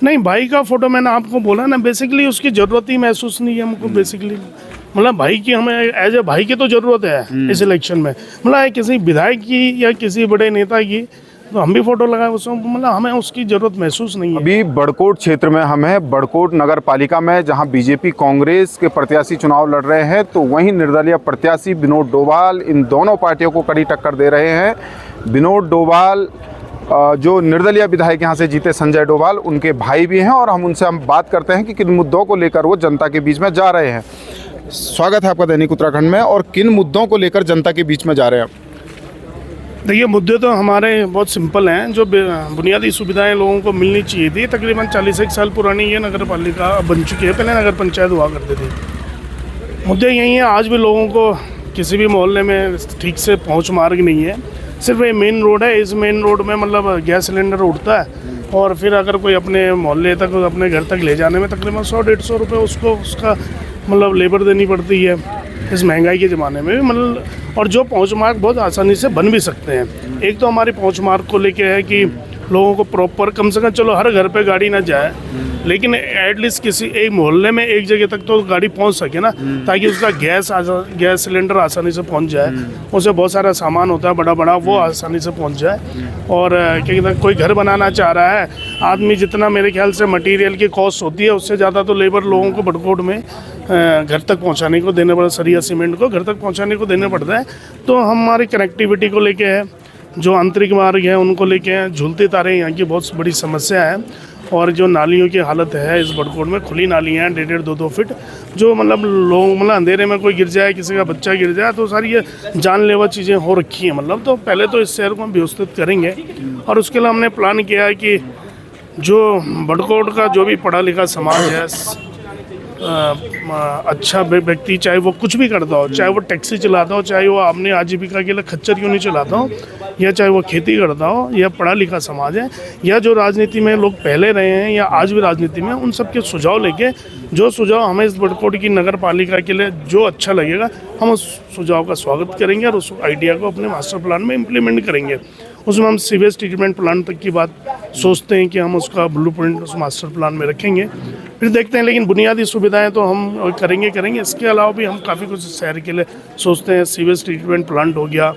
नहीं, भाई का फोटो मैंने आपको बोला ना, बेसिकली उसकी ज़रूरत ही महसूस नहीं है हमको। बेसिकली मतलब भाई की हमें एज ए भाई की तो ज़रूरत है इस इलेक्शन में। मतलब किसी विधायक की या किसी बड़े नेता की तो हम भी फोटो लगाए उसमें, मतलब हमें उसकी ज़रूरत महसूस नहीं है। अभी बड़कोट क्षेत्र में हम हैं, बड़कोट नगर पालिका में, जहां बीजेपी कांग्रेस के प्रत्याशी चुनाव लड़ रहे हैं, तो वहीं निर्दलीय प्रत्याशी विनोद डोभाल इन दोनों पार्टियों को कड़ी टक्कर दे रहे हैं। विनोद डोभाल जो निर्दलीय विधायक यहाँ से जीते संजय डोभाल, उनके भाई भी हैं, और हम बात करते हैं कि किन मुद्दों को लेकर वो जनता के बीच में जा रहे हैं। स्वागत है आपका दैनिक उत्तराखंड में। और किन मुद्दों को लेकर जनता के बीच में जा रहे हैं? देखिए, मुद्दे तो हमारे बहुत सिंपल हैं। जो बुनियादी सुविधाएं लोगों को मिलनी चाहिए थी, तकरीबन 41 साल पुरानी ये नगर पालिका बन चुकी है, पहले नगर पंचायत हुआ करती थी। मुद्दे यही हैं, आज भी लोगों को किसी भी मोहल्ले में ठीक से पहुंच मार्ग नहीं है। सिर्फ ये मेन रोड है, इस मेन रोड में मतलब गैस सिलेंडर उठता है, और फिर अगर कोई अपने मोहल्ले तक, अपने घर तक ले जाने में तकरीबन 100-150 रुपये उसको उसका मतलब लेबर देनी पड़ती है इस महंगाई के ज़माने में भी। मतलब और जो पहुंच मार्ग बहुत आसानी से बन भी सकते हैं। एक तो हमारी पहुंच मार्ग को लेके है कि लोगों को प्रॉपर, कम से कम चलो हर घर पे गाड़ी ना जाए, लेकिन एटलीस्ट किसी एक मोहल्ले में एक जगह तक तो गाड़ी पहुंच सके ना, ताकि उसका गैस सिलेंडर आसानी से पहुंच जाए। उसे बहुत सारा सामान होता है बड़ा बड़ा, वो आसानी से पहुंच जाए। और क्या कहते हैं, कोई घर बनाना चाह रहा है आदमी, जितना मेरे ख्याल से मटेरियल की कॉस्ट होती है उससे ज़्यादा तो लेबर लोगों को बड़कोट में घर तक पहुंचाने को देने पड़ता, सरिया सीमेंट को घर तक पहुंचाने को देने पड़ता है। तो हमारी कनेक्टिविटी को लेके है, जो आंतरिक मार्ग है उनको लेके हैं, झूलते तारे यहाँ की बहुत बड़ी समस्या है। और जो नालियों की हालत है इस बड़कोट में, खुली नालियाँ हैं 1.5 2-2 फीट, जो मतलब लोग मतलब अंधेरे में कोई गिर जाए, किसी का बच्चा गिर जाए, तो सारी ये जानलेवा चीज़ें हो रखी हैं। मतलब तो पहले तो इस शहर को हम व्यवस्थित करेंगे, और उसके लिए हमने प्लान किया है कि जो बड़कोट का जो भी पढ़ा लिखा समाज है, अच्छा व्यक्ति, चाहे वो कुछ भी करता हो, चाहे वो टैक्सी चलाता हो, चाहे वो अपनी आजीविका के लिए खच्चर क्यों नहीं चलाता हो, या चाहे वो खेती करता हो, या पढ़ा लिखा समाज है, या जो राजनीति में लोग पहले रहे हैं या आज भी राजनीति में, उन सब के सुझाव लेके, जो सुझाव हमें इस बड़कोट की नगर पालिका के लिए जो अच्छा लगेगा, हम उस सुझाव का स्वागत करेंगे और उस आइडिया को अपने मास्टर प्लान में इम्प्लीमेंट करेंगे। उसमें हम सीवेज ट्रीटमेंट प्लांट तक की बात सोचते हैं कि हम उसका ब्लूप्रिंट उस मास्टर प्लान में रखेंगे, फिर देखते हैं। लेकिन बुनियादी सुविधाएं तो हम करेंगे। इसके अलावा भी हम काफ़ी कुछ शहर के लिए सोचते हैं। सीवेज ट्रीटमेंट प्लांट हो गया,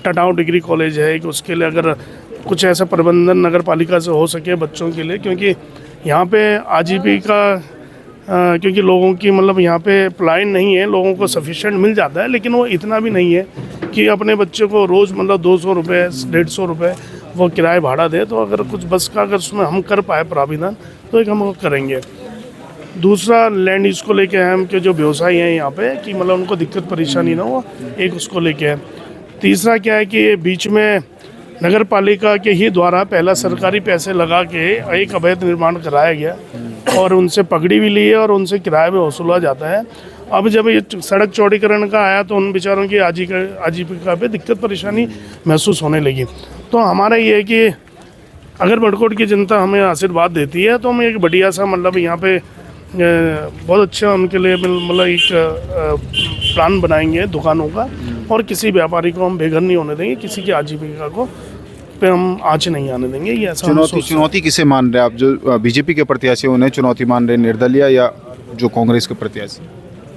टटाऊ डिग्री कॉलेज है कि उसके लिए अगर कुछ ऐसा प्रबंधन नगर पालिका से हो सके बच्चों के लिए, क्योंकि यहाँ पे आजीविका क्योंकि लोगों की मतलब यहाँ पे पलायन नहीं है, लोगों को सफिशिएंट मिल जाता है, लेकिन वो इतना भी नहीं है कि अपने बच्चे को रोज़ मतलब 200 रुपये 150 रुपये वो किराए भाड़ा दे। तो अगर कुछ बस का अगर उसमें हम कर पाए प्राविधान, तो एक हम वो करेंगे। दूसरा, लैंड यूज़ को लेके हम के जो व्यवसायी हैं यहाँ पे, कि मतलब उनको दिक्कत परेशानी ना हो, एक उसको लेके है। तीसरा क्या है कि बीच में नगर पालिका के ही द्वारा पहला सरकारी पैसे लगा के एक अवैध निर्माण कराया गया, और उनसे पकड़ी भी ली है, और उनसे किराया भी वसूला जाता है। अब जब ये सड़क चौड़ीकरण का आया, तो उन बेचारों की आजीविका पे दिक्कत परेशानी महसूस होने लगी। तो हमारा ये है कि अगर बड़कोट की जनता हमें आशीर्वाद देती है, तो हम एक बढ़िया सा मतलब यहाँ पे बहुत अच्छा उनके लिए मतलब एक प्लान बनाएंगे दुकानों का, और किसी व्यापारी को हम बेघर नहीं होने देंगे, किसी की आजीविका को पे हम आँच नहीं आने देंगे। ये ऐसा चुनौती किसे मान रहे हैं आप? जो बीजेपी के प्रत्याशी उन्हें चुनौती मान रहे हैं, निर्दलीय या जो कांग्रेस के प्रत्याशी?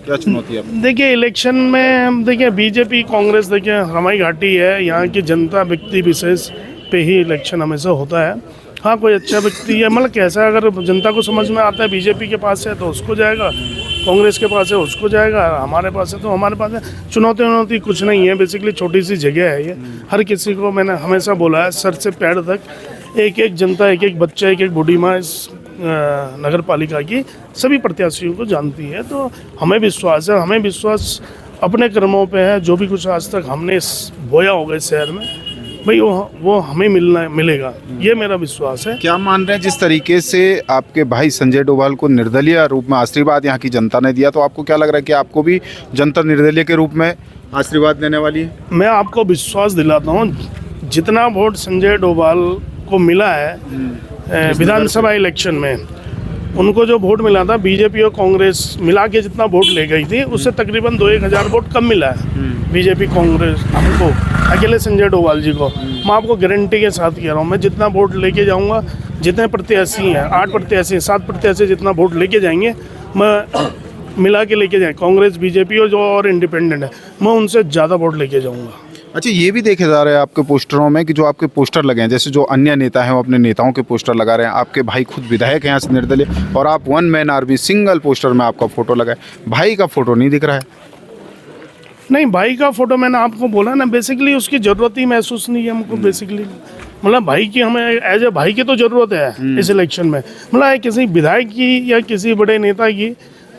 क्या चुनौती है? देखिए, इलेक्शन में देखिए बीजेपी कांग्रेस, देखिए हमारी घाटी है, यहाँ की जनता व्यक्ति विशेष पे ही इलेक्शन हमेशा होता है। हाँ, कोई अच्छा व्यक्ति है, मतलब कैसा, अगर जनता को समझ में आता है बीजेपी के पास है तो उसको जाएगा, कांग्रेस के पास है उसको जाएगा, हमारे पास है तो हमारे पास है। चुनौती कुछ नहीं है, बेसिकली छोटी सी जगह है ये। हर किसी को मैंने हमेशा बोला है, सर से पैर तक एक एक जनता, एक एक बच्चा, एक एक बूढ़ी माँ इस नगर पालिका की सभी प्रत्याशियों को जानती है। तो हमें विश्वास है, हमें विश्वास अपने कर्मों पे है। जो भी कुछ आज तक हमने बोया होगा इस शहर में, भाई वो हमें मिलेगा, ये मेरा विश्वास है। क्या मान रहे हैं, जिस तरीके से आपके भाई संजय डोभाल को निर्दलीय रूप में आशीर्वाद यहाँ की जनता ने दिया, तो आपको क्या लग रहा है कि आपको भी जनता निर्दलीय के रूप में आशीर्वाद देने वाली है? मैं आपको विश्वास दिलाता हूँ, जितना वोट संजय डोभाल को मिला है विधानसभा इलेक्शन में, उनको जो वोट मिला था बीजेपी और कांग्रेस मिला के जितना वोट ले गई थी, उससे तकरीबन 2-1 हज़ार वोट कम मिला है बीजेपी कांग्रेस हमको, अकेले संजय डोभाल जी को। मैं आपको गारंटी के साथ कह रहा हूँ, मैं जितना वोट लेके जाऊँगा जितने प्रत्याशी हैं, 8 प्रत्याशी, 7 प्रत्याशी जितना वोट लेके जाएंगे, मैं मिला के लेके जाए, कांग्रेस, बीजेपी और जो और इंडिपेंडेंट है, मैं उनसे ज़्यादा वोट लेके जाऊँगा। अच्छा, ये भी देखे जा रहे हैं आपके पोस्टरों में कि जो आपके पोस्टर लगे हैं, जैसे जो अन्य नेता हैं वो अपने नेताओं के पोस्टर लगा रहे हैं, आपके भाई खुद विधायक हैं यहाँ से निर्दलीय, और आप one man army single poster में आपका फोटो लगा है, भाई का फोटो नहीं दिख रहा है। नहीं, भाई का फोटो मैंने आपको बोला ना, बेसिकली उसकी ज़रूरत ही महसूस नहीं है हमको। बेसिकली मतलब भाई की हमें एज ए भाई की तो ज़रूरत है इस इलेक्शन में। मतलब किसी विधायक की या किसी बड़े नेता की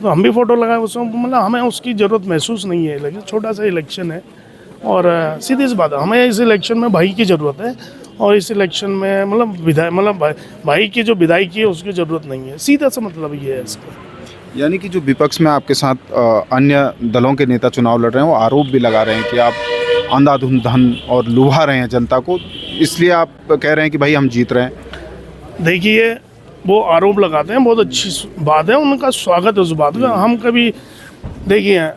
तो हम भी फ़ोटो लगाए उसमें, मतलब हमें उसकी ज़रूरत महसूस नहीं है। लेकिन छोटा सा इलेक्शन है और सीधी सी बात है, हमें इस इलेक्शन में भाई की ज़रूरत है, और इस इलेक्शन में मतलब भाई की जो विधायकी है उसकी ज़रूरत नहीं है। सीधा सा मतलब ये है इसका। यानी कि जो विपक्ष में आपके साथ अन्य दलों के नेता चुनाव लड़ रहे हैं वो आरोप भी लगा रहे हैं कि आप अंधाधुंध धन और लुभा रहे हैं जनता को, इसलिए आप कह रहे हैं कि भाई हम जीत रहे हैं। देखिए, वो आरोप लगाते हैं, बहुत अच्छी बात है, उनका स्वागत है उस बात का। हम कभी देखिए,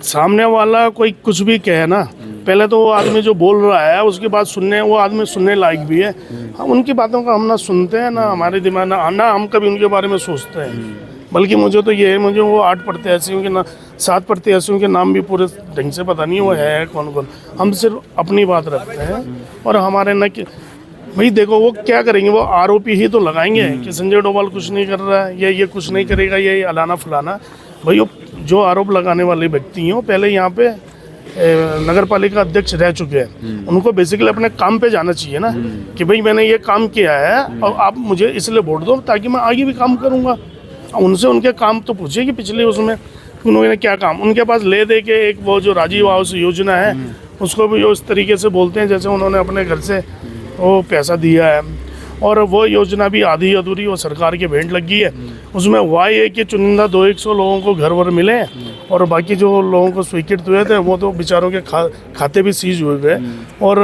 सामने वाला कोई कुछ भी कहे ना, पहले तो वो आदमी जो बोल रहा है उसके बाद वो आदमी सुनने लायक भी है। हम उनकी बातों का हम ना सुनते हैं, ना हमारे दिमाग ना हम कभी उनके बारे में सोचते हैं। बल्कि मुझे तो ये है, मुझे वो 8 प्रत्याशियों के 7 प्रत्याशियों के नाम भी पूरे ढंग से पता नहीं वो है कौन कौन। हम सिर्फ अपनी बात रखते हैं, और हमारे न कि भाई देखो वो क्या करेंगे, वो आरोपी ही तो लगाएंगे कि संजय डोभाल कुछ नहीं कर रहा है, ये कुछ नहीं करेगा, ये अलाना फलाना। भाई वो जो आरोप लगाने वाले व्यक्ति हैं वो पहले यहाँ पे नगर पालिका अध्यक्ष रह चुके हैं। उनको बेसिकली अपने काम पे जाना चाहिए ना, कि भाई मैंने ये काम किया है और आप मुझे इसलिए वोट दो ताकि मैं आगे भी काम करूँगा। उनसे उनके काम तो पूछिए कि पिछले उसमें उन्होंने क्या काम, उनके पास ले दे के एक वो जो राजीव आवास योजना है उसको भी उस तरीके से बोलते हैं जैसे उन्होंने अपने घर से वो पैसा दिया है, और वो योजना भी आधी अधूरी वो सरकार के भेंट लगी है। उसमें हुआ ये कि चुनिंदा 200 लोगों को घर वर मिले, और बाकी जो लोगों को स्वीकृत हुए थे वो तो बेचारों के खाते भी सीज हुए गए। और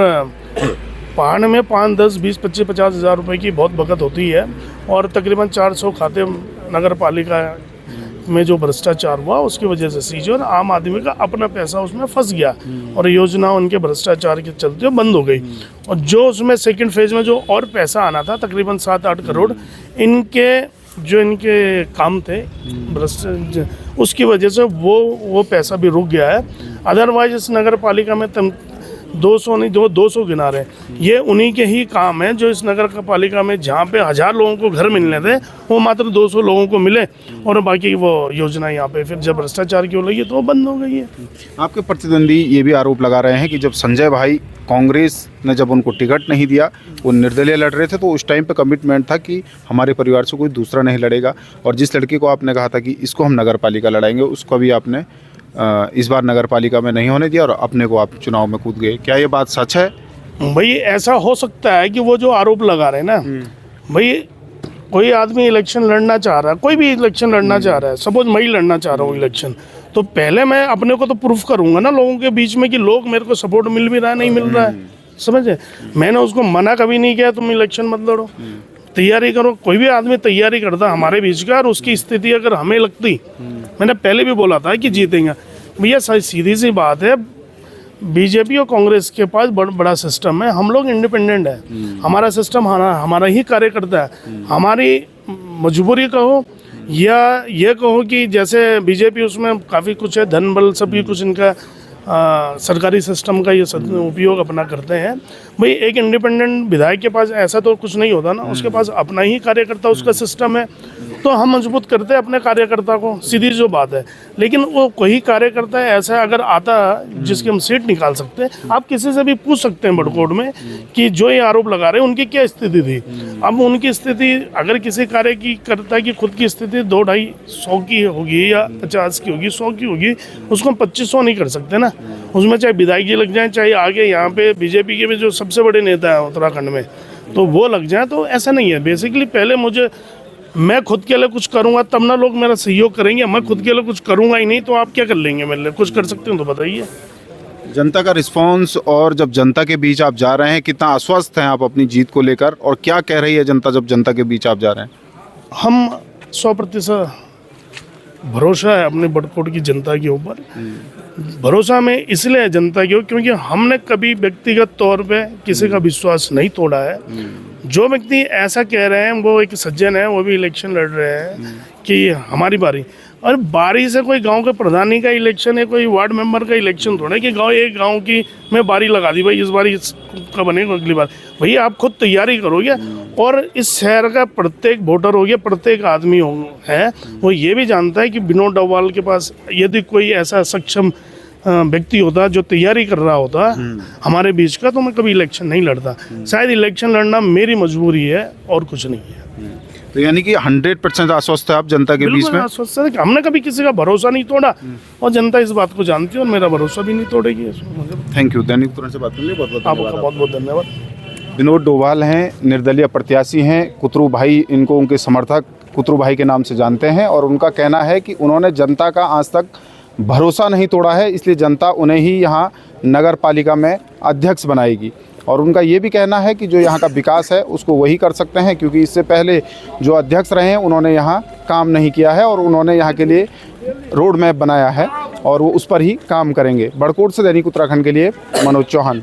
पहाड़ में 5, 10, 20, 25, 50 हज़ार रुपये की बहुत बचत होती है, और तकरीबन 400 खाते नगर पालिका में जो भ्रष्टाचार हुआ उसकी वजह से सीज, और आम आदमी का अपना पैसा उसमें फंस गया, और योजना उनके भ्रष्टाचार के चलते बंद हो गई। और जो उसमें सेकंड फेज में जो और पैसा आना था तकरीबन 7-8 करोड़, इनके काम थे उसकी वजह से वो पैसा भी रुक गया है। अदरवाइज इस नगर पालिका में 200 नहीं, 200 गिना रहे, ये उन्हीं के ही काम है जो इस नगर पालिका में जहाँ पे 1000 लोगों को घर मिलने थे वो मात्र 200 लोगों को मिले, और बाकी वो योजना यहाँ पे फिर जब भ्रष्टाचार की हो लगी तो वो बंद हो गई है। आपके प्रतिद्वंदी ये भी आरोप लगा रहे हैं कि जब संजय भाई कांग्रेस ने जब उनको टिकट नहीं दिया, वो निर्दलीय लड़ रहे थे, तो उस टाइम पे कमिटमेंट था कि हमारे परिवार से कोई दूसरा नहीं लड़ेगा, और जिस लड़की को आपने कहा था कि इसको हम नगर पालिका लड़ाएंगे उसको भी आपने इस बार नगर पालिका में नहीं होने दिया और अपने को आप चुनाव में कूद गए। क्या ये बात सच है? भाई ऐसा हो सकता है कि वो जो आरोप लगा रहे हैं ना, भाई कोई आदमी इलेक्शन लड़ना चाह रहा है, कोई भी इलेक्शन लड़ना चाह रहा है, सपोज मैं ही लड़ना चाह रहा हूँ इलेक्शन, तो पहले मैं अपने को तो प्रूफ करूंगा ना लोगों के बीच में कि लोग मेरे को सपोर्ट मिल भी रहा है नहीं मिल रहा है, समझे। मैंने उसको मना कभी नहीं किया तुम इलेक्शन मत लड़ो, तैयारी करो। कोई भी आदमी तैयारी करता हमारे बीच का, और उसकी स्थिति अगर हमें लगती, मैंने पहले भी बोला था कि जीतेंगे भैया, सीधी सी बात है, बीजेपी और कांग्रेस के पास बड़ा सिस्टम है, हम लोग इंडिपेंडेंट है, हमारा सिस्टम हमारा ही कार्य करता है। हमारी मजबूरी कहो या ये कहो कि जैसे बीजेपी उसमें काफ़ी कुछ है, धन बल सभी कुछ इनका सरकारी सिस्टम का ये उपयोग अपना करते हैं। भाई एक इंडिपेंडेंट विधायक के पास ऐसा तो कुछ नहीं होता ना, उसके पास अपना ही कार्यकर्ता उसका सिस्टम है, तो हम मजबूत करते हैं अपने कार्यकर्ता को, सीधी जो बात है। लेकिन वो कोई कार्यकर्ता ऐसा अगर आता जिसकी हम सीट निकाल सकते हैं, आप किसी से भी पूछ सकते हैं बड़कोट में कि जो ये आरोप लगा रहे हैं उनकी क्या स्थिति थी। अब उनकी स्थिति अगर किसी कार्यकर्ता की खुद की स्थिति 200-250 की होगी या 50 की होगी, 100 की होगी, उसको 2500 नहीं कर सकते ना। उसमें चाहे विधायक जी लग जाए, चाहे आगे यहाँ पे बीजेपी के भी जो सबसे बड़े नेता हैं उत्तराखंड में, तो वो लग जाए, तो ऐसा नहीं है। बेसिकली पहले मैं खुद के लिए कुछ करूँगा तब ना लोग मेरा सहयोग करेंगे, मैं खुद के लिए कुछ करूँगा ही नहीं तो आप क्या कर लेंगे मेरे लिए? कुछ कर सकते हो तो बताइए। जनता का रिस्पांस, और जब जनता के बीच आप जा रहे हैं, कितना आश्वस्त हैं आप अपनी जीत को लेकर, और क्या कह रही है जनता जब जनता के बीच आप जा रहे हैं? हम 100% भरोसा है अपने बड़कोट की जनता के ऊपर। भरोसा में इसलिए है जनता के ऊपर क्योंकि हमने कभी व्यक्तिगत तौर पे किसी का विश्वास नहीं तोड़ा है। जो व्यक्ति ऐसा कह रहे हैं वो एक सज्जन है, वो भी इलेक्शन लड़ रहे हैं कि हमारी बारी, और बारी से कोई गांव के प्रधानी का इलेक्शन है, कोई वार्ड मेंबर का इलेक्शन थोड़ा है कि एक गांव की मैं बारी लगा दी भाई, इस बारी इसका बनेगा अगली बार। भैया आप खुद तैयारी करोगे, और इस शहर का प्रत्येक वोटर हो गया, प्रत्येक आदमी है, वो ये भी जानता है कि विनोद डोभाल के पास यदि कोई ऐसा सक्षम व्यक्ति होता जो तैयारी कर रहा होता हमारे बीच का, तो मैं कभी इलेक्शन नहीं लड़ता। शायद इलेक्शन लड़ना मेरी मजबूरी है और कुछ नहीं है। तो यानी कि 100% आश्वस्त है आप जनता के बीच बिल्कुल में? आश्वस्त है कि हमने कभी किसी का भरोसा नहीं तोड़ा, और जनता इस बात को जानती है और मेरा भरोसा भी नहीं तोड़ेगी। Thank you. दैनिक उत्तरण से बात करने के लिए बहुत आपका बहुत बहुत धन्यवाद। विनोद डोभाल हैं, निर्दलीय प्रत्याशी हैं। कुतरू भाई, इनको उनके समर्थक कुतरू भाई के नाम से जानते हैं, और उनका कहना है कि उन्होंने जनता का आज तक भरोसा नहीं तोड़ा है, इसलिए जनता उन्हें ही यहाँ नगर पालिका में अध्यक्ष बनाएगी। और उनका ये भी कहना है कि जो यहाँ का विकास है उसको वही कर सकते हैं, क्योंकि इससे पहले जो अध्यक्ष रहे हैं उन्होंने यहाँ काम नहीं किया है, और उन्होंने यहाँ के लिए रोड मैप बनाया है और वो उस पर ही काम करेंगे। बड़कोट से दैनिक उत्तराखंड के लिए मनोज चौहान।